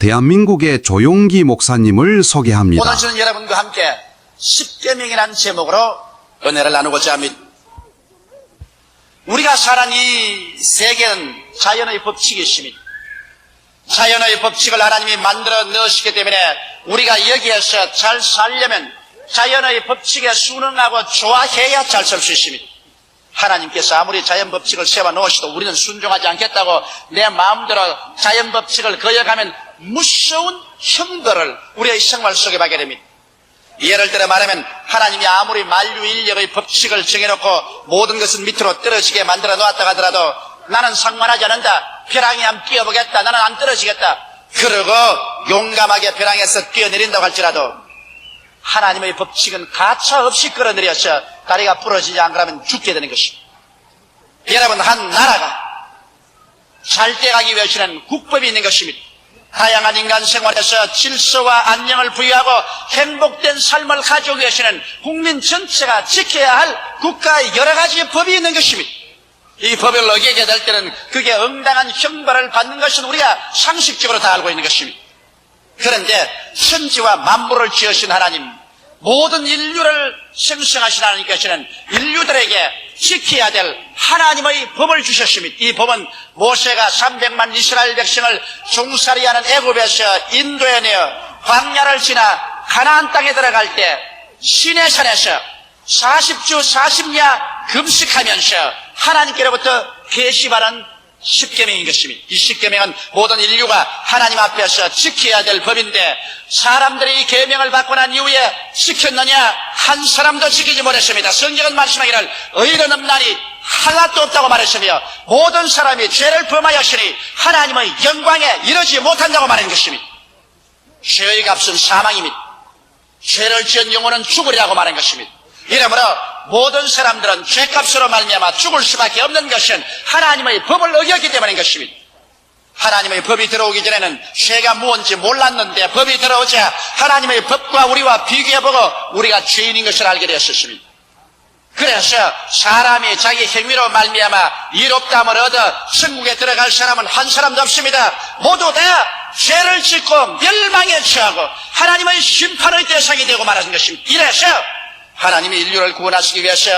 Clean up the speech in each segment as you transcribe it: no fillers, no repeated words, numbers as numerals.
대한민국의 조용기 목사님을 소개합니다. 오늘 저는 여러분과 함께 십계명이라는 제목으로 은혜를 나누고자 합니다. 우리가 사는 이 세계는 자연의 법칙이 있습니다. 자연의 법칙을 하나님이 만들어 넣으시기 때문에 우리가 여기에서 잘 살려면 자연의 법칙에 순응하고 좋아해야 잘 살 수 있습니다. 하나님께서 아무리 자연 법칙을 세워 놓으시도 우리는 순종하지 않겠다고 내 마음대로 자연 법칙을 거역하면 무서운 형벌을 우리의 생활 속에 받게 됩니다. 예를 들어 말하면 하나님이 아무리 만유인력의 법칙을 정해놓고 모든 것은 밑으로 떨어지게 만들어 놓았다 하더라도 나는 상관하지 않는다. 벼랑에 한번 뛰어보겠다. 나는 안 떨어지겠다. 그러고 용감하게 벼랑에서 뛰어내린다고 할지라도 하나님의 법칙은 가차 없이 끌어내려서 다리가 부러지지 않으면 죽게 되는 것입니다. 여러분, 한 나라가 잘 돼가기 위해서는 국법이 있는 것입니다. 다양한 인간 생활에서 질서와 안녕을 부여하고 행복된 삶을 가져오기 위해서는 국민 전체가 지켜야 할 국가의 여러 가지 법이 있는 것입니다. 이 법을 어기게 될 때는 그게 응당한 형벌을 받는 것은 우리가 상식적으로 다 알고 있는 것입니다. 그런데 천지와 만물을 지으신 하나님, 모든 인류를 생성하신 하나님께서는 인류들에게 지켜야 될 하나님의 법을 주셨습니다. 이 법은 모세가 300만 이스라엘 백성을 종살이 하는 애굽에서 인도에 내어 광야를 지나 가나안 땅에 들어갈 때 시내산에서 40주 40야 금식하면서 하나님께로부터 계시받은 십계명인 것입니다. 이 십계명은 모든 인류가 하나님 앞에서 지켜야 될 법인데 사람들이 이 계명을 받고 난 이후에 지켰느냐? 한 사람도 지키지 못했습니다. 성경은 말씀하기를 의로운 없나니 하나도 없다고 말했으며 모든 사람이 죄를 범하였으니 하나님의 영광에 이르지 못한다고 말하는 것입니다. 죄의 값은 사망입니다. 죄를 지은 영혼은 죽으리라고 말한 것입니다. 이러므로 모든 사람들은 죄값으로 말미암아 죽을 수밖에 없는 것은 하나님의 법을 어겼기 때문인 것입니다. 하나님의 법이 들어오기 전에는 죄가 무엇인지 몰랐는데 법이 들어오자 하나님의 법과 우리와 비교해보고 우리가 죄인인 것을 알게 되었습니다. 그래서 사람이 자기 행위로 말미암아 이롭다함을 얻어 천국에 들어갈 사람은 한 사람도 없습니다. 모두 다 죄를 짓고 멸망에 처하고 하나님의 심판의 대상이 되고 말하는 것입니다. 이래서 하나님이 인류를 구원하시기 위해서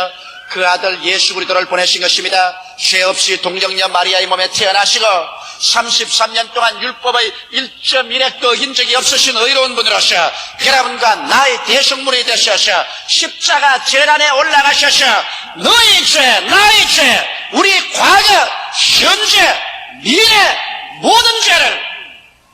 그 아들 예수 그리스도를 보내신 것입니다. 죄 없이 동정녀 마리아의 몸에 태어나시고 33년 동안 율법의 1.1획도 어긴 적이 없으신 의로운 분으로서 여러분과 나의 대성물이 되셔서 십자가 재단에 올라가셔서 너희 죄, 나의 죄, 우리 과거, 현재, 미래 모든 죄를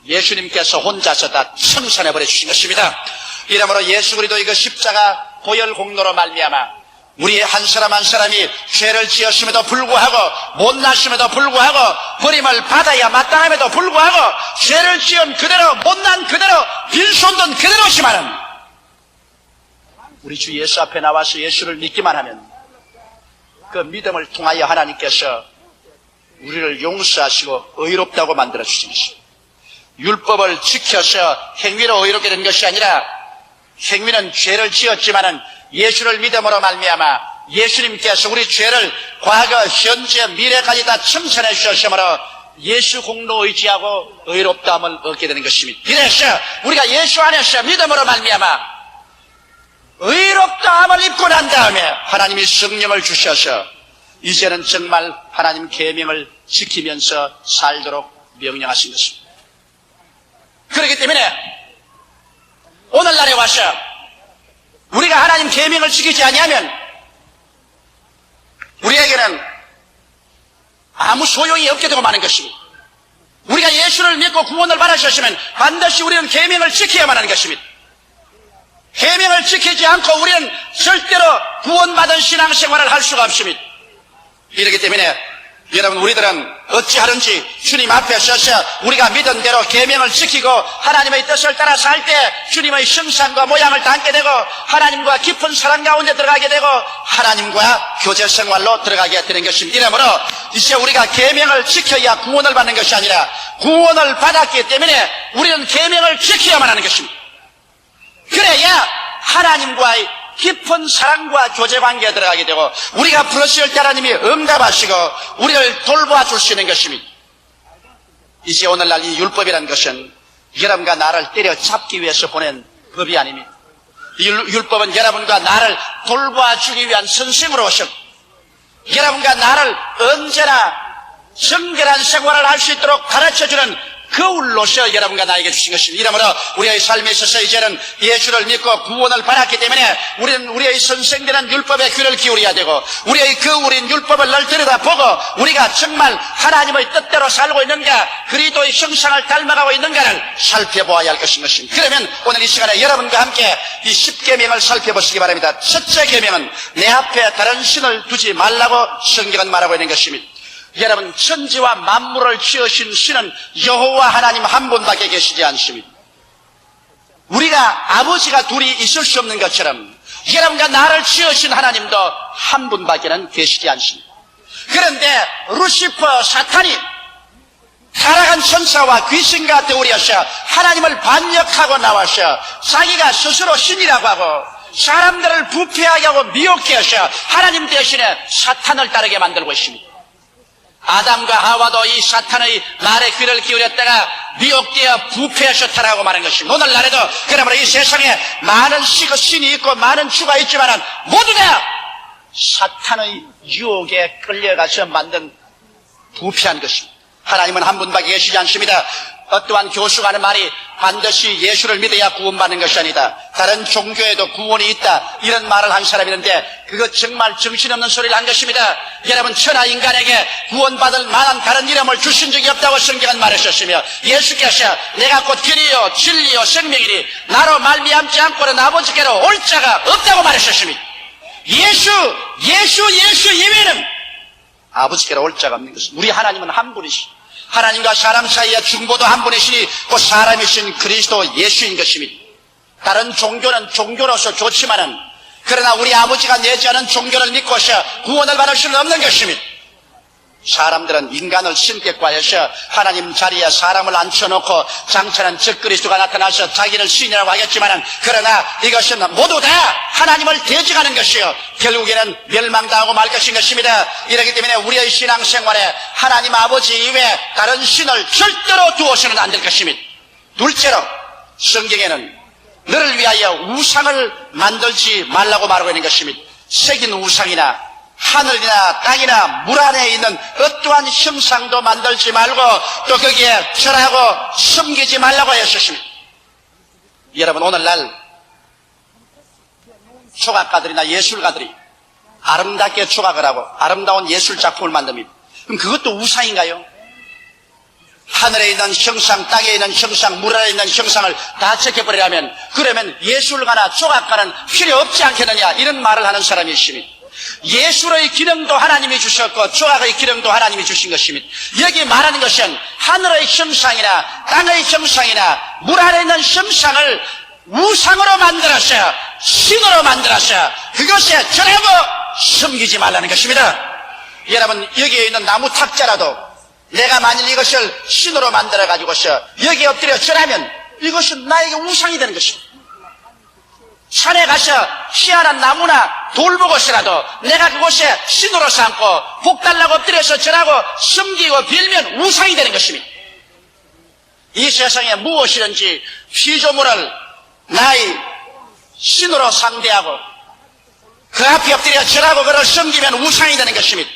예수님께서 혼자서 다 청산해버려 주신 것입니다. 이러므로 예수 그리스도 이거 십자가 보혈 공로로 말미암아 우리 한 사람 한 사람이 죄를 지었음에도 불구하고 못났음에도 불구하고 버림을 받아야 마땅함에도 불구하고 죄를 지은 그대로 못난 그대로 빈손든 그대로지만은 우리 주 예수 앞에 나와서 예수를 믿기만 하면 그 믿음을 통하여 하나님께서 우리를 용서하시고 의롭다고 만들어 주신 것입니다. 율법을 지켜서 행위로 의롭게 된 것이 아니라 행위는 죄를 지었지만은 예수를 믿음으로 말미암아 예수님께서 우리 죄를 과거, 현재, 미래까지 다 청산해 주셨으므로 예수 공로 의지하고 의롭다함을 얻게 되는 것입니다. 이래서 우리가 예수 안에서 믿음으로 말미암아 의롭다함을 입고 난 다음에 하나님이 성령을 주셔서 이제는 정말 하나님 계명을 지키면서 살도록 명령하신 것입니다. 그렇기 때문에 오늘날에 와서 우리가 하나님 계명을 지키지 아니하면 우리에게는 아무 소용이 없게 되고 마는 것입니다. 우리가 예수를 믿고 구원을 받으셨으면 반드시 우리는 계명을 지켜야만 하는 것입니다. 계명을 지키지 않고 우리는 절대로 구원받은 신앙생활을 할 수가 없습니다. 이렇기 때문에 여러분, 우리들은 어찌하든지 주님 앞에 서서 우리가 믿은 대로 계명을 지키고 하나님의 뜻을 따라 살 때 주님의 형상과 모양을 담게 되고 하나님과 깊은 사랑 가운데 들어가게 되고 하나님과 교제 생활로 들어가게 되는 것입니다. 이러므로 이제 우리가 계명을 지켜야 구원을 받는 것이 아니라 구원을 받았기 때문에 우리는 계명을 지켜야만 하는 것입니다. 그래야 하나님과의 깊은 사랑과 교제관계에 들어가게 되고 우리가 부르실 때 하나님이 응답하시고 우리를 돌보아 줄 수 있는 것입니다. 이제 오늘날 이 율법이라는 것은 여러분과 나를 때려잡기 위해서 보낸 법이 아닙니다. 율법은 여러분과 나를 돌봐주기 위한 선생으로 오셨고, 여러분과 나를 언제나 정결한 생활을 할 수 있도록 가르쳐주는 거울로서 여러분과 나에게 주신 것입니다. 이러므로 우리의 삶에 있어서 이제는 예수를 믿고 구원을 받았기 때문에 우리는 우리의 선생되는 율법에 귀를 기울여야 되고, 우리의 거울인 율법을 늘 들여다보고 우리가 정말 하나님의 뜻대로 살고 있는가, 그리스도의 형상을 닮아가고 있는가를 살펴보아야 할 것인 것입니다. 그러면 오늘 이 시간에 여러분과 함께 이 10계명을 살펴보시기 바랍니다. 첫째 계명은 내 앞에 다른 신을 두지 말라고 성경은 말하고 있는 것입니다. 여러분, 천지와 만물을 지으신 신은 여호와 하나님 한 분밖에 계시지 않습니다. 우리가 아버지가 둘이 있을 수 없는 것처럼 여러분과 나를 지으신 하나님도 한 분밖에는 계시지 않습니다. 그런데 루시퍼 사탄이 타락한 천사와 귀신과 더불어서 하나님을 반역하고 나와서 자기가 스스로 신이라고 하고 사람들을 부패하게 하고 미혹해 하셔 하나님 대신에 사탄을 따르게 만들고 있습니다. 아담과 하와도 이 사탄의 말에 귀를 기울였다가 미혹되어 부패하셨다라고 말한 것입니다. 오늘날에도 그러므로 이 세상에 많은 신이 있고 많은 주가 있지만 모두 다 사탄의 유혹에 끌려가서 만든 부패한 것입니다. 하나님은 한 분밖에 계시지 않습니다. 어떠한 교수가 하는 말이 반드시 예수를 믿어야 구원받는 것이 아니다, 다른 종교에도 구원이 있다, 이런 말을 한 사람이 있는데 그거 정말 정신없는 소리를 한 것입니다. 여러분, 천하 인간에게 구원받을 만한 다른 이름을 주신 적이 없다고 성경은 말하셨으며, 예수께서 내가 곧 길이요 진리요 생명이니 나로 말미암지 않고는 아버지께로 올 자가 없다고 말하셨습니다. 예수 이외에는 아버지께로 올 자가 없는 것입니다. 우리 하나님은 한 분이시, 하나님과 사람 사이의 중보도 한 분이시니 곧 사람이신 그리스도 예수인 것입니다. 다른 종교는 종교로서 좋지만은 그러나 우리 아버지가 내지 않은 종교를 믿고서 구원을 받을 수는 없는 것입니다. 사람들은 인간을 신격화해서 하나님 자리에 사람을 앉혀놓고 장차는 적그리스도가 나타나서 자기를 신이라고 하겠지만은, 그러나 이것은 모두 다 하나님을 대적하는 것이요 결국에는 멸망당하고 말 것인 것입니다. 이렇기 때문에 우리의 신앙생활에 하나님 아버지 이외에 다른 신을 절대로 두어서는 안 될 것입니다. 둘째로 성경에는 너를 위하여 우상을 만들지 말라고 말하고 있는 것입니다. 새긴 우상이나 하늘이나 땅이나 물 안에 있는 어떠한 형상도 만들지 말고 또 거기에 절하고 섬기지 말라고 했었습니다. 여러분, 오늘날 조각가들이나 예술가들이 아름답게 조각을 하고 아름다운 예술작품을 만듭니다. 그럼 그것도 우상인가요? 하늘에 있는 형상, 땅에 있는 형상, 물 안에 있는 형상을 다 제껴버리려면, 그러면 예술가나 조각가는 필요 없지 않겠느냐, 이런 말을 하는 사람이 있습니다. 예술의 기능도 하나님이 주셨고 조각의 기능도 하나님이 주신 것입니다. 여기 말하는 것은 하늘의 형상이나 땅의 형상이나 물 안에 있는 형상을 우상으로 만들어서 신으로 만들어서 그것에 절하고 섬기지 말라는 것입니다. 여러분, 여기에 있는 나무 탁자라도 내가 만일 이것을 신으로 만들어 가지고서 여기에 엎드려 절하면 이것은 나에게 우상이 되는 것입니다. 산에 가서 희한한 나무나 돌 보고서라도 내가 그곳에 신으로 삼고 복 달라고 엎드려서 절하고 섬기고 빌면 우상이 되는 것입니다. 이 세상에 무엇이든지 피조물을 나의 신으로 상대하고 그 앞에 엎드려 절하고 그를 섬기면 우상이 되는 것입니다.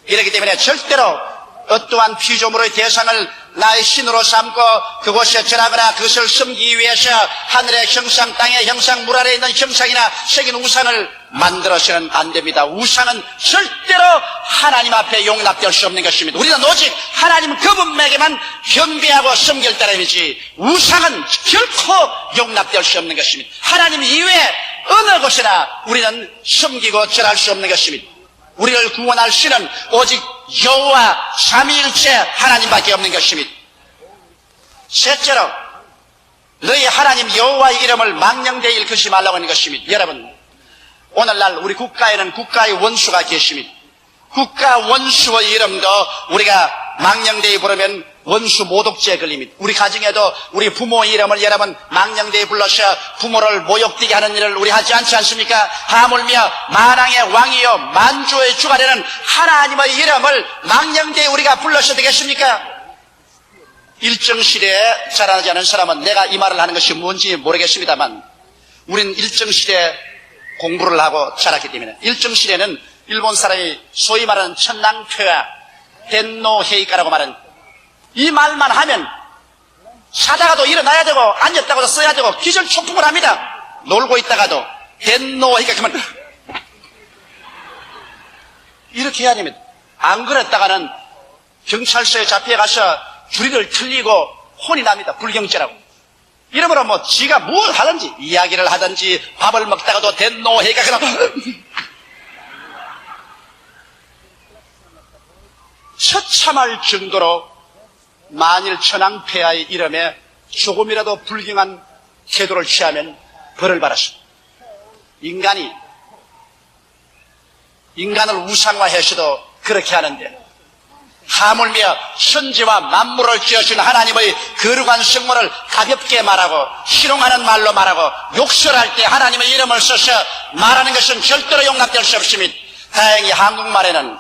이렇기 때문에 절대로 어떠한 피조물의 대상을 나의 신으로 삼고 그곳에 절하거나 그것을 섬기기 위해서 하늘의 형상, 땅의 형상, 물 아래에 있는 형상이나 새긴 우상을 만들어서는 안 됩니다. 우상은 절대로 하나님 앞에 용납될 수 없는 것입니다. 우리는 오직 하나님 그분에게만 경배하고 섬길 따름이지 우상은 결코 용납될 수 없는 것입니다. 하나님 이외에 어느 곳이나 우리는 섬기고 절할 수 없는 것입니다. 우리를 구원할 신은 오직 여호와 삼위일체 하나님밖에 없는 것입니다. 셋째로 너희 하나님 여호와의 이름을 망령되이 일컫지 말라고 하는 것입니다. 여러분, 오늘날 우리 국가에는 국가의 원수가 계십니다. 국가 원수의 이름도 우리가 망령되이 부르면 원수 모독죄에 걸립니다. 우리 가정에도 우리 부모의 이름을 여러분 망령되이 불러서 부모를 모욕되게 하는 일을 우리 하지 않지 않습니까? 하물며 만왕의 왕이요 만주의 주가 되는 하나님의 이름을 망령되이 우리가 불러서 되겠습니까? 일정 시대에 자라나지 않은 사람은 내가 이 말을 하는 것이 뭔지 모르겠습니다만 우린 일정 시대에 공부를 하고 자랐기 때문에 일정 시대는 일본 사람이 소위 말하는 천낭표야 덴노헤이카라고 말하는 이 말만 하면 자다가도 일어나야 되고 앉았다가도 써야 되고 기절초풍을 합니다. 놀고 있다가도 덴노헤이카 그러면 이렇게 해야 됩니다. 안 그랬다가는 경찰서에 잡혀가서 주리를 틀리고 혼이 납니다. 불경죄라고. 이러므로 뭐 지가 뭘 하든지 이야기를 하든지 밥을 먹다가도 덴노헤이카 그러면 처참할 정도로 만일 천황폐하의 이름에 조금이라도 불경한 태도를 취하면 벌을 받았습니다. 인간을 우상화해서도 그렇게 하는데 하물며 천지와 만물을 지으신 하나님의 거룩한 성물을 가볍게 말하고 희롱하는 말로 말하고 욕설할 때 하나님의 이름을 써서 말하는 것은 절대로 용납될 수 없습니다. 다행히 한국말에는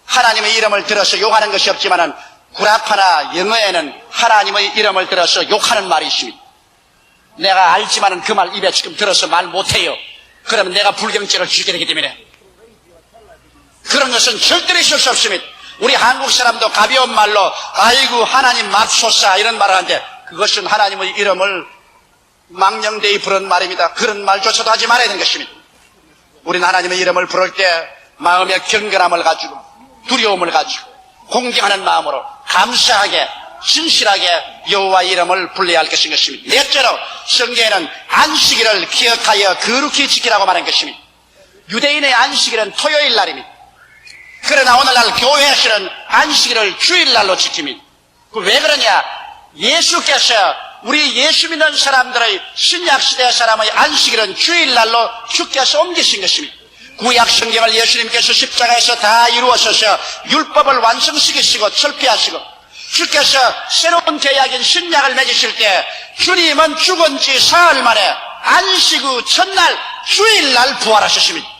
하나님의 이름을 들어서 욕하는 것이 없지만은 구라파나 영어에는 하나님의 이름을 들어서 욕하는 말이 있습니다. 내가 알지만은 그 말 입에 지금 들어서 말 못해요. 그러면 내가 불경죄를 지게 되기 때문에 그런 것은 절대로 있을 수 없습니다. 우리 한국 사람도 가벼운 말로 아이고 하나님 맙소사 이런 말을 하는데 그것은 하나님의 이름을 망령되이 부른 말입니다. 그런 말조차도 하지 말아야 되는 것입니다. 우리는 하나님의 이름을 부를 때 마음의 경건함을 가지고 두려움을 가지고 공경하는 마음으로 감사하게 진실하게 여호와의 이름을 불러야 할 것인 것입니다. 넷째로 성경에는 안식일을 기억하여 거룩히 지키라고 말한 것입니다. 유대인의 안식일은 토요일 날입니다. 그러나 오늘날 교회에서는 안식일을 주일날로 지킵니다. 왜 그러냐? 예수께서 우리 예수 믿는 사람들의 신약시대 사람의 안식일은 주일날로 주께서 옮기신 것입니다. 구약 성경을 예수님께서 십자가에서 다 이루어서서 율법을 완성시키시고 철폐하시고 주께서 새로운 계약인 신약을 맺으실 때 주님은 죽은 지 사흘 만에 안식 후 첫날 주일날 부활하셨습니다.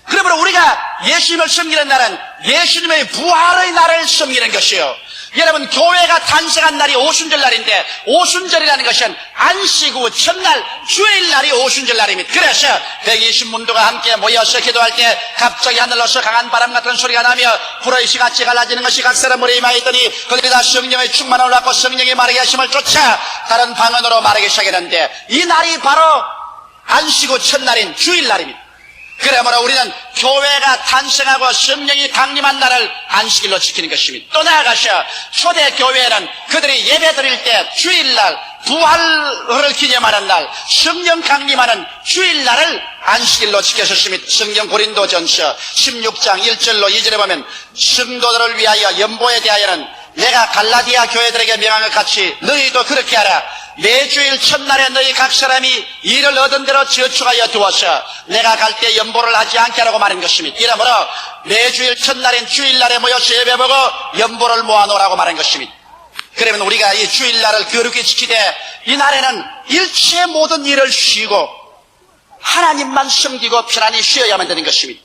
그러므로 우리가 예수님을 섬기는 날은 예수님의 부활의 날을 섬기는 것이요. 여러분 교회가 탄생한 날이 오순절날인데 오순절이라는 것은 안식 후 첫날 주일날이 오순절날입니다. 그래서 120문도가 함께 모여서 기도할 때 갑자기 하늘로서 강한 바람 같은 소리가 나며 불의 시같이 갈라지는 것이 각 사람 머리에 임하였더니 그들이 다 성령의 충만을 받고 성령의 말하게 하심을 쫓아 다른 방언으로 말하기 시작했는데 이 날이 바로 안식 후 첫날인 주일날입니다. 그러므로 우리는 교회가 탄생하고 성령이 강림한 날을 안식일로 지키는 것입니다. 또 나아가서 초대교회는 그들이 예배 드릴 때 주일날 부활을 기념하는 날 성령 강림하는 주일날을 안식일로 지켰습니다. 성경 고린도전서 16장 1절로 2절에 보면 성도들을 위하여 연보에 대하여는 내가 갈라디아 교회들에게 명한 것 같이 너희도 그렇게 하라. 매주일 첫날에 너희 각 사람이 일을 얻은 대로 저축하여 두어서 내가 갈 때 연보를 하지 않게 하라고 말한 것입니다. 이러므로 매주일 첫날인 주일날에 모여서 예배보고 연보를 모아놓으라고 말한 것입니다. 그러면 우리가 이 주일날을 거룩히 지키되 이 날에는 일체 모든 일을 쉬고 하나님만 섬기고 편안히 쉬어야만 되는 것입니다.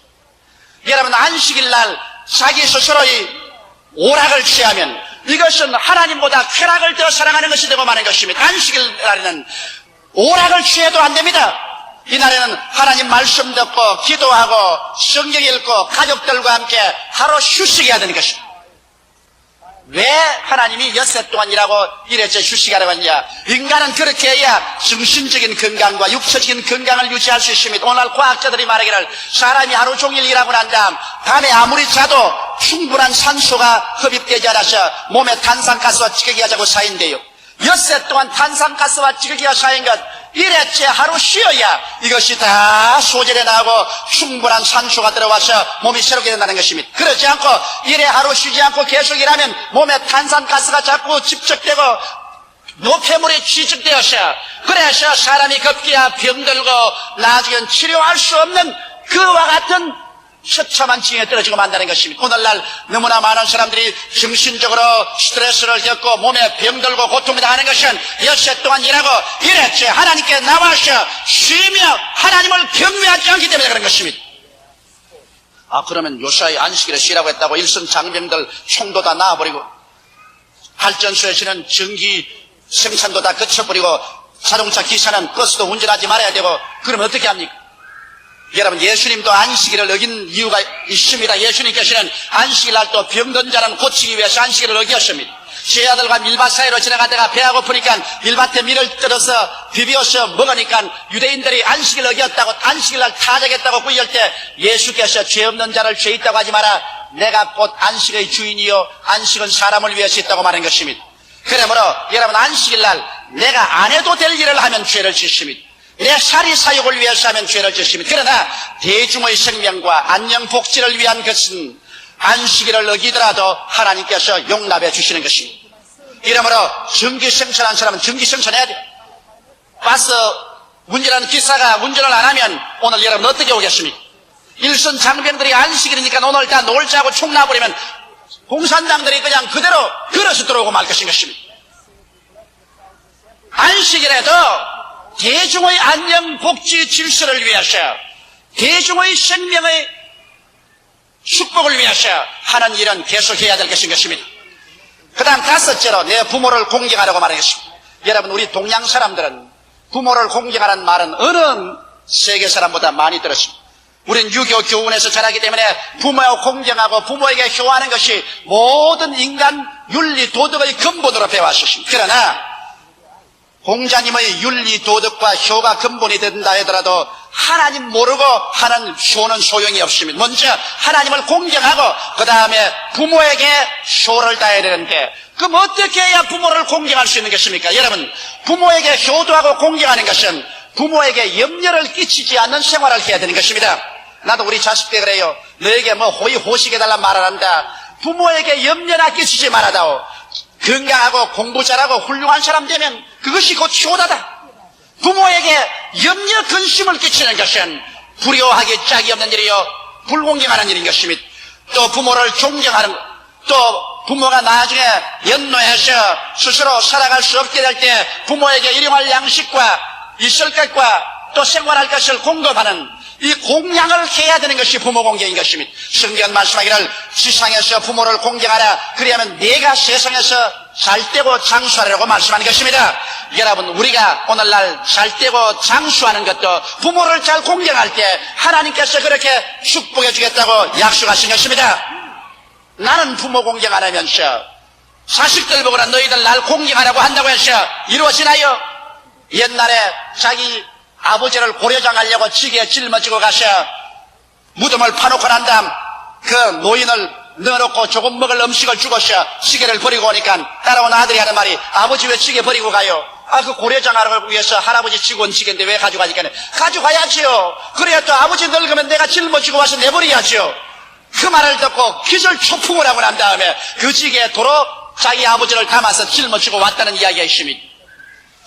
여러분 안식일날 자기 스스로의 오락을 취하면 이것은 하나님보다 쾌락을 더 사랑하는 것이 되고 마는 것입니다. 안식일 날에는 오락을 취해도 안 됩니다. 이날에는 하나님 말씀 듣고 기도하고 성경 읽고 가족들과 함께 하루 휴식해야 되는 것입니다. 왜 하나님이 엿새 동안 일하고 일회째 휴식하라고 하느냐? 인간은 그렇게 해야 정신적인 건강과 육체적인 건강을 유지할 수 있습니다. 오늘 과학자들이 말하기를 사람이 하루 종일 일하고 난 다음 밤에 아무리 자도 충분한 산소가 흡입되지 않아서 몸에 탄산가스와 찌꺼기가 자꾸 쌓인대요. 엿새 동안 탄산가스와 찌꺼기가 쌓인 것 일회째 하루 쉬어야 이것이 다 소질에 나오고 충분한 산소가 들어와서 몸이 새롭게 된다는 것입니다. 그렇지 않고 일회 하루 쉬지 않고 계속 일하면 몸에 탄산가스가 자꾸 집적되고 노폐물이 취직되어서 그래서 사람이 급기야 병들고 나중엔 치료할 수 없는 그와 같은 처참한 징에 떨어지고 만다는 것입니다. 오늘날 너무나 많은 사람들이 정신적으로 스트레스를 겪고 몸에 병들고 고통이 당하는 것은 엿새 동안 일하고 일회째 하나님께 나와서 쉬며 하나님을 경외하지 않기 때문에 그런 것입니다. 그러면 요사이 안식일에 쉬라고 했다고 일선 장병들 총도 다 나와버리고 발전소에서는 전기 생산도 다 그쳐버리고 자동차 기사는 버스도 운전하지 말아야 되고 그러면 어떻게 합니까? 여러분, 예수님도 안식일을 어긴 이유가 있습니다. 예수님께서는 안식일 날 또 병든 자는 고치기 위해서 안식일을 어겼습니다. 제 아들과 밀밭 사이로 지나가다가 배가 고프니까 밀밭에 밀을 뜯어서 비벼서 먹으니까 유대인들이 안식일을 어겼다고, 안식일 날 타작했다고 구할 때 예수께서 죄 없는 자를 죄 있다고 하지 마라, 내가 곧 안식의 주인이요 안식은 사람을 위해서 있다고 말한 것입니다. 그러므로 여러분, 안식일 날 내가 안 해도 될 일을 하면 죄를 짓습니다. 내 사리 사욕을 위해서 하면 죄를 짓습니다. 그러나 대중의 생명과 안녕 복지를 위한 것은 안식일을 어기더라도 하나님께서 용납해 주시는 것입니다. 이러므로 전기생산한 사람은 전기생산해야 돼요. 버스 운전하는 기사가 운전을 안 하면 오늘 여러분 어떻게 오겠습니까? 일선 장병들이 안식일이니까 오늘 다 놀자고 총 놔버리면 공산당들이 그냥 그대로 걸어서 들어오고 말 것입니다. 안식일에도 대중의 안녕 복지 질서를 위해서, 대중의 생명의 축복을 위해서 하는 일은 계속해야 될 것입니다. 그 다음 다섯째로 내 부모를 공경하라고 말하겠습니다. 여러분, 우리 동양 사람들은 부모를 공경하라는 말은 어느 세계 사람보다 많이 들었습니다. 우리는 유교 교훈에서 자라기 때문에 부모를 공경하고 부모에게 효하는 것이 모든 인간 윤리 도덕의 근본으로 배워왔습니다. 그러나 공자님의 윤리 도덕과 효가 근본이 된다 하더라도 하나님 모르고 하는 효는 소용이 없습니다. 먼저 하나님을 공경하고 그 다음에 부모에게 효를 다해야 되는데, 그럼 어떻게 해야 부모를 공경할 수 있는 것입니까? 여러분, 부모에게 효도하고 공경하는 것은 부모에게 염려를 끼치지 않는 생활을 해야 되는 것입니다. 나도 우리 자식들 그래요. 너에게 뭐 호의호식해달란 말을 한다. 부모에게 염려나 끼치지 말아다오. 건강하고 공부 잘하고 훌륭한 사람 되면 그것이 곧 효다다. 부모에게 염려 근심을 끼치는 것은 불효하기 짝이 없는 일이요 불공경하는 일인 것입니다. 또 부모를 존경하는 것, 또 부모가 나중에 연노해서 스스로 살아갈 수 없게 될 때 부모에게 일용할 양식과 있을 것과 또 생활할 것을 공급하는 이 공양을 해야 되는 것이 부모 공경인 것입니다. 성경 말씀하기를 지상에서 부모를 공경하라, 그리하면 내가 세상에서 잘되고 장수하라고 말씀하는 것입니다. 여러분, 우리가 오늘날 잘되고 장수하는 것도 부모를 잘 공경할 때 하나님께서 그렇게 축복해 주겠다고 약속하신 것입니다. 나는 부모 공경 안 하면서 자식들 보거나 너희들 날 공경하라고 한다고 해서 이루어지나요? 옛날에 자기 아버지를 고려장 하려고 지게에 짊어지고 가서 무덤을 파놓고 난 다음 그 노인을 넣어놓고 조금 먹을 음식을 주고서 지게를 버리고 오니까 따라온 아들이 하는 말이, 아버지 왜 지게 버리고 가요? 그 고려장하기 위해서 할아버지 지고 온 지게인데 왜 가져가니까, 가져가야지요. 그래야 또 아버지 늙으면 내가 짊어지고 와서 내버려야지요. 그 말을 듣고 기절초풍을 하고 난 다음에 그 지게에 도로 자기 아버지를 담아서 짊어지고 왔다는 이야기가 있습니다.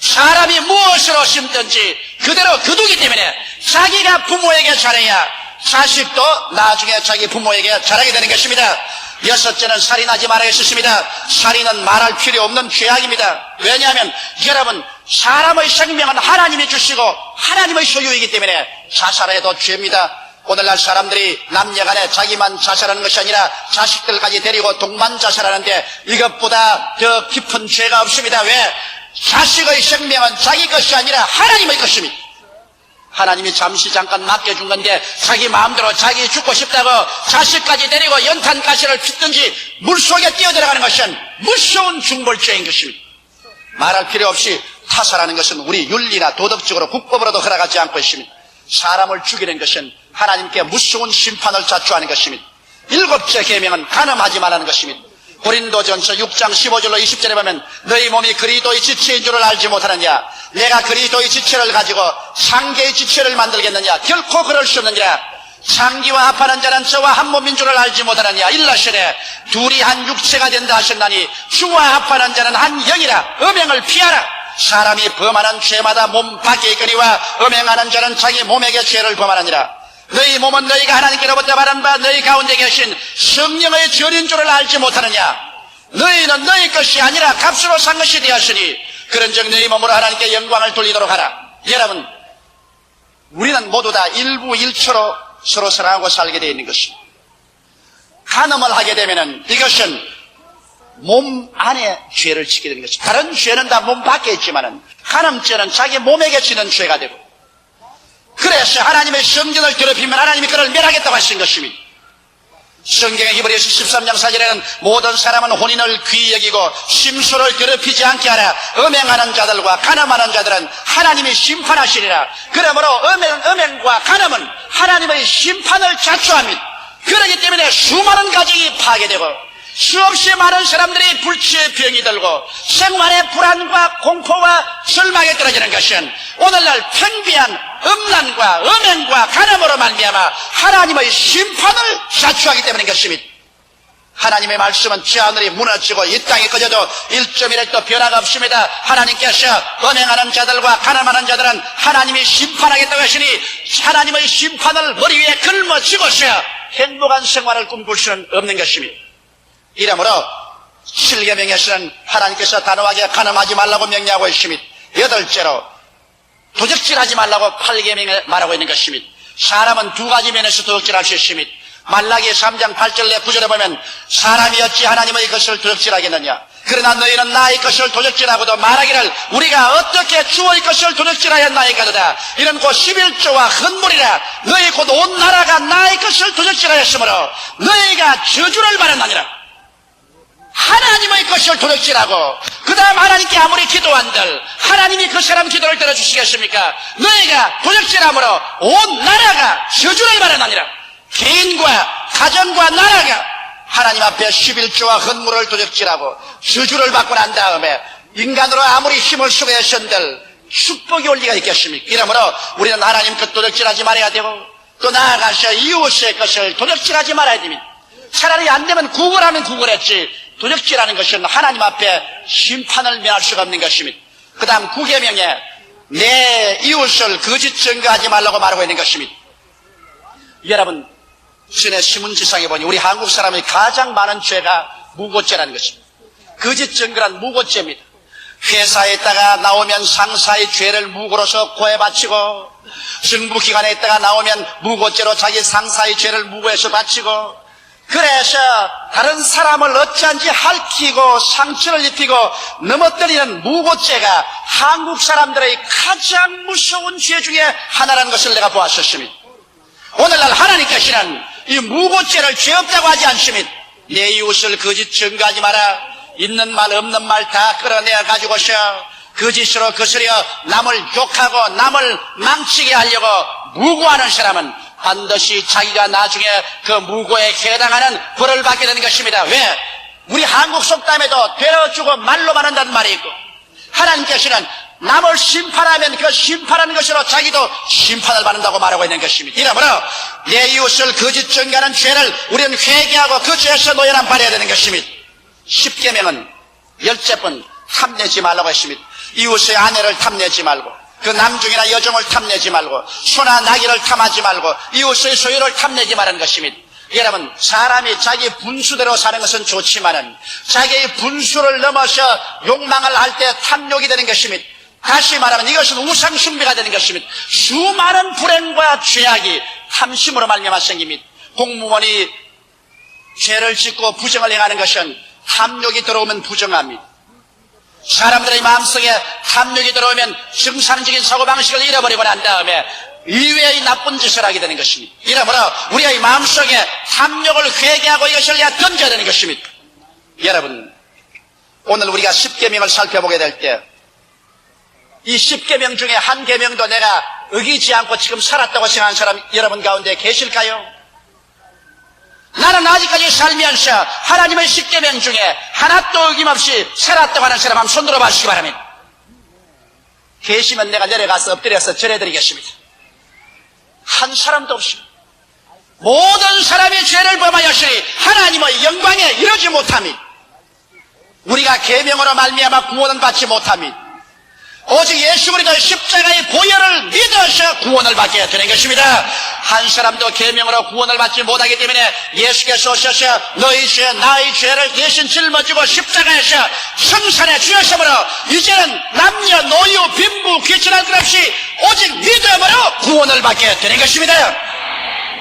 사람이 무엇으로 심든지 그대로 거두기 때문에 자기가 부모에게 잘해야 자식도 나중에 자기 부모에게 잘하게 되는 것입니다. 여섯째는 살인하지 말아야 했습니다. 살인은 말할 필요 없는 죄악입니다. 왜냐하면 여러분, 사람의 생명은 하나님이 주시고 하나님의 소유이기 때문에 자살해도 죄입니다. 오늘날 사람들이 남녀간에 자기만 자살하는 것이 아니라 자식들까지 데리고 동반 자살하는데 이것보다 더 깊은 죄가 없습니다. 왜? 자식의 생명은 자기 것이 아니라 하나님의 것입니다. 하나님이 잠시 잠깐 맡겨준 건데 자기 마음대로 자기 죽고 싶다고 자식까지 데리고 연탄가시를 pit든지 물속에 뛰어들어가는 것은 무서운 중벌죄인 것입니다. 말할 필요 없이 타살하는 것은 우리 윤리나 도덕적으로 국법으로도 허락하지 않고 있습니다. 사람을 죽이는 것은 하나님께 무서운 심판을 자초하는 것입니다. 일곱째 계명은 간음하지 말라는 것입니다. 고린도전서 6장 15절로 20절에 보면 너희 몸이 그리스도의 지체인 줄을 알지 못하느냐, 내가 그리스도의 지체를 가지고 상계의 지체를 만들겠느냐, 결코 그럴 수 없느니라. 상기와 합하는 자는 저와 한 몸인 줄을 알지 못하느냐, 일러시되 둘이 한 육체가 된다 하셨나니 주와 합하는 자는 한 영이라. 음행을 피하라. 사람이 범하는 죄마다 몸 밖에 있거니와 음행하는 자는 자기 몸에게 죄를 범하느니라. 너희 몸은 너희가 하나님께로부터 받은 바 너희 가운데 계신 성령의 전인 줄을 알지 못하느냐. 너희는 너희 것이 아니라 값으로 산 것이 되었으니 그런즉 너희 몸으로 하나님께 영광을 돌리도록 하라. 여러분, 우리는 모두 다 일부일처로 서로 사랑하고 살게 되어 있는 것입니다. 간음을 하게 되면은 이것은 몸 안에 죄를 지게 되는 것입니다. 다른 죄는 다 몸 밖에 있지만은 간음죄는 자기 몸에게 지는 죄가 되고, 그래서 하나님의 성전을 더럽히면 하나님이 그를 멸하겠다고 하신 것입니다. 성경의 히브리서 13장 4절에는 모든 사람은 혼인을 귀히 여기고 심소를 더럽히지 않게 하라. 음행하는 자들과 간음하는 자들은 하나님이 심판하시리라. 그러므로 음행과 간음은 하나님의 심판을 자초합니다. 그렇기 때문에 수많은 가정이 파괴되고 수없이 많은 사람들이 불치의 병이 들고 생활의 불안과 공포와 절망에 떨어지는 것은 오늘날 편비한 음란과 음행과 간음으로 말미암아 하나님의 심판을 자초하기 때문인 것입니다. 하나님의 말씀은 저 하늘이 무너지고 이 땅이 꺼져도 1.1획도 변화가 없습니다. 하나님께서 음행하는 자들과 간음하는 자들은 하나님이 심판하겠다고 하시니 하나님의 심판을 머리 위에 걸머쥐고서 행복한 생활을 꿈꿀 수는 없는 것입니다. 이러므로 7계명에서는 하나님께서 단호하게 간음하지 말라고 명령하고 있습니다. 8째로 도적질하지 말라고 8계명에 말하고 있는 것입니다. 사람은 두 가지 면에서 도적질할 수 있습니다. 말라기 3장 8절 내 9절에 보면 사람이 어찌 하나님의 것을 도적질하겠느냐, 그러나 너희는 나의 것을 도적질하고도 말하기를 우리가 어떻게 주의 것을 도적질하였나이까도다. 이런 곧 11조와 헌물이라. 너희 곧 온 나라가 나의 것을 도적질하였으므로 너희가 저주를 받았느니라. 하나님의 것을 도적질하고 그 다음 하나님께 아무리 기도한들 하나님이 그 사람 기도를 들어주시겠습니까? 너희가 도적질함으로 온 나라가 저주를 받았느니라. 개인과 가정과 나라가 하나님 앞에 11조와 헌물을 도적질하고 저주를 받고 난 다음에 인간으로 아무리 힘을 쓰고 애쓴들 축복이 올 리가 있겠습니까? 이러므로 우리는 하나님 것 도적질하지 말아야 되고 또 나아가서 이웃의 것을 도적질하지 말아야 됩니다. 차라리 안 되면 구걸하면 구걸했지 도적질하는 것은 하나님 앞에 심판을 면할 수가 없는 것입니다. 그 다음 9계명에 내 이웃을 거짓 증거하지 말라고 말하고 있는 것입니다. 여러분, 전에 신문지상에 보니 우리 한국 사람이 가장 많은 죄가 무고죄라는 것입니다. 거짓 증거란 무고죄입니다. 회사에 있다가 나오면 상사의 죄를 무고로서 고해 바치고, 정부기관에 있다가 나오면 무고죄로 자기 상사의 죄를 무고해서 바치고, 그래서 다른 사람을 어찌한지 핥히고 상처를 입히고 넘어뜨리는 무고죄가 한국 사람들의 가장 무서운 죄 중에 하나라는 것을 내가 보았었습니다. 오늘날 하나님께서는 이 무고죄를 죄 없다고 하지 않습니다. 내 이웃을 거짓 증거하지 마라. 있는 말 없는 말 다 끌어내어 가지고서 거짓으로 거스려 남을 욕하고 남을 망치게 하려고 무고하는 사람은 반드시 자기가 나중에 그 무고에 해당하는 벌을 받게 되는 것입니다. 왜? 우리 한국 속담에도 되어주고 말로만 한다는 말이 있고, 하나님께서는 남을 심판하면 그 심판하는 것으로 자기도 심판을 받는다고 말하고 있는 것입니다. 이러므로 내 이웃을 거짓 증거하는 죄를 우리는 회개하고 그 죄에서 노연함 받아야 되는 것입니다. 10계명은 10번 탐내지 말라고 했습니다. 이웃의 아내를 탐내지 말고, 그 남중이나 여종을 탐내지 말고, 소나 나귀를 탐하지 말고, 이웃의 소유를 탐내지 말라는 것입니다. 여러분, 사람이 자기 분수대로 사는 것은 좋지만은 자기의 분수를 넘어서 욕망을 할 때 탐욕이 되는 것입니다. 다시 말하면 이것은 우상숭배가 되는 것입니다. 수많은 불행과 죄악이 탐심으로 말미암아 생깁니다. 공무원이 죄를 짓고 부정을 행하는 것은 탐욕이 들어오면 부정합니다. 사람들의 마음속에 탐욕이 들어오면 정상적인 사고방식을 잃어버리고 난 다음에 이외의 나쁜 짓을 하게 되는 것입니다. 이러므로 우리의 마음속에 탐욕을 회개하고 이것을 던져야 되는 것입니다. 여러분, 오늘 우리가 10계명을 살펴보게 될 때 이 10계명 중에 한 계명도 내가 어기지 않고 지금 살았다고 생각하는 사람 여러분 가운데 계실까요? 나는 아직까지 살면서 하나님의 10계명 중에 하나도 어김없이 살았다고 하는 사람 한번 손 들어봐 주시기 바랍니다. 계시면 내가 내려가서 엎드려서 절해드리겠습니다. 한 사람도 없습니다. 모든 사람이 죄를 범하였으니 하나님의 영광에 이르지 못함이, 우리가 계명으로 말미암아 구원은 받지 못함이, 오직 예수 그리스도의 십자가의 보혈을 믿어서 구원을 받게 되는 것입니다. 한 사람도 계명으로 구원을 받지 못하기 때문에 예수께서 오셔서 너희 죄 나의 죄를 대신 짊어지고 십자가에서 성산해 주셨으므로 이제는 남녀 노유 빈부 귀천할 것 없이 오직 믿음으로 구원을 받게 되는 것입니다.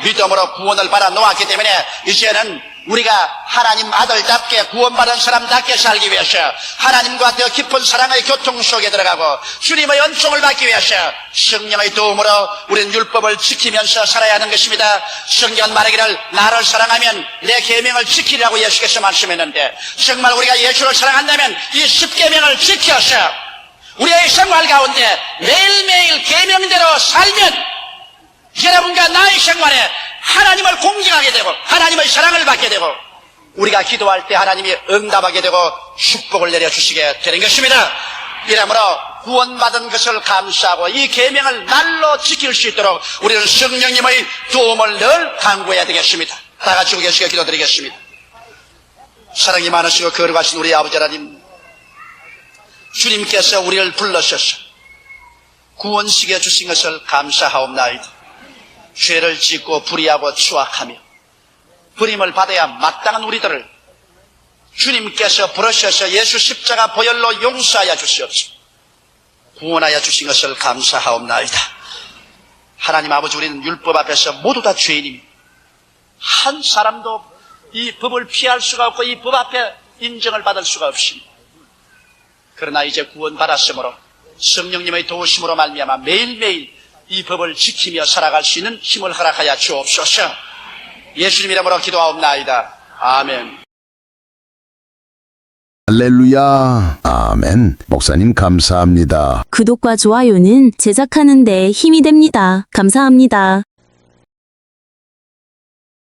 믿음으로 구원을 받아 놓았기 때문에 이제는 우리가 하나님 아들답게 구원받은 사람답게 살기 위해서 하나님과 더 깊은 사랑의 교통 속에 들어가고 주님의 은총을 받기 위해서 성령의 도움으로 우리는 율법을 지키면서 살아야 하는 것입니다. 성경은 말하기를 나를 사랑하면 내 계명을 지키라고 예수께서 말씀했는데 정말 우리가 예수를 사랑한다면 이 10계명을 지켜서 우리의 생활 가운데 매일매일 계명대로 살면 여러분과 나의 생활에 하나님을 공경하게 되고 하나님의 사랑을 받게 되고 우리가 기도할 때 하나님이 응답하게 되고 축복을 내려주시게 되는 것입니다. 이러므로 구원받은 것을 감사하고 이 계명을 날로 지킬 수 있도록 우리는 성령님의 도움을 늘 간구해야 되겠습니다. 다 같이 우리에게 기도드리겠습니다. 사랑이 많으시고 거룩하신 우리 아버지 하나님, 주님께서 우리를 불러셔서 구원시켜 주신 것을 감사하옵나이다. 죄를 짓고 불의하고 추악하며 버림을 받아야 마땅한 우리들을 주님께서 부르셔서 예수 십자가 보혈로 용서하여 주시옵소서. 구원하여 주신 것을 감사하옵나이다. 하나님 아버지, 우리는 율법 앞에서 모두 다 죄인입니다. 한 사람도 이 법을 피할 수가 없고 이 법 앞에 인정을 받을 수가 없습니다. 그러나 이제 구원받았으므로 성령님의 도우심으로 말미암아 매일매일 이 법을 지키며 살아갈 수 있는 힘을 허락하여 주옵소서. 예수님 이름으로 기도하옵나이다. 아멘. 할렐루야. 아멘. 목사님 감사합니다. 구독과 좋아요는 제작하는 데 힘이 됩니다. 감사합니다.